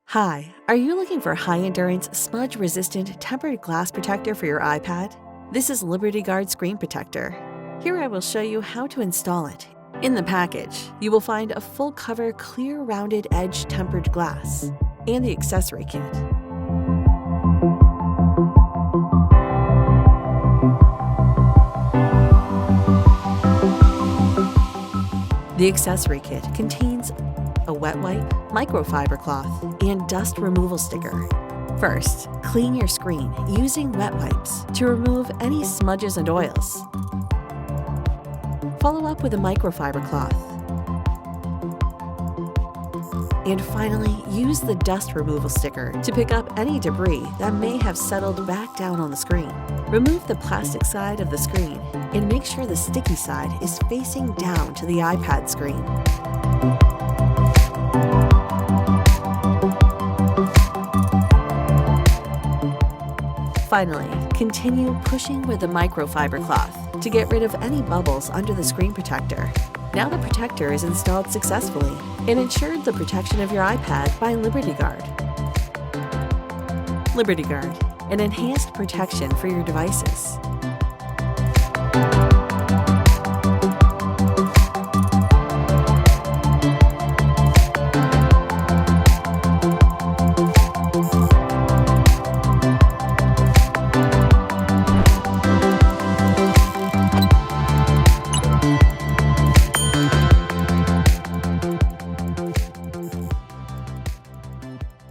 Hi, are you looking for high-endurance, smudge-resistant tempered glass protector for your iPad? This is LibertyGuard Screen Protector. Here I will show you how to install it. In the package, you will find a full-cover clear rounded edge tempered glass and the accessory kit. The accessory kit contains a wet wipe, microfiber cloth, and dust removal sticker. First, clean your screen using wet wipes to remove any smudges and oils. Follow up with a microfiber cloth. And finally, use the dust removal sticker to pick up any debris that may have settled back down on the screen. Remove the plastic side of the screen and make sure the sticky side is facing down to the iPad screen. Finally, continue pushing with the microfiber cloth to get rid of any bubbles under the screen protector. Now the protector is installed successfully and ensured the protection of your iPad by LibertyGuard. LibertyGuard, an enhanced protection for your devices.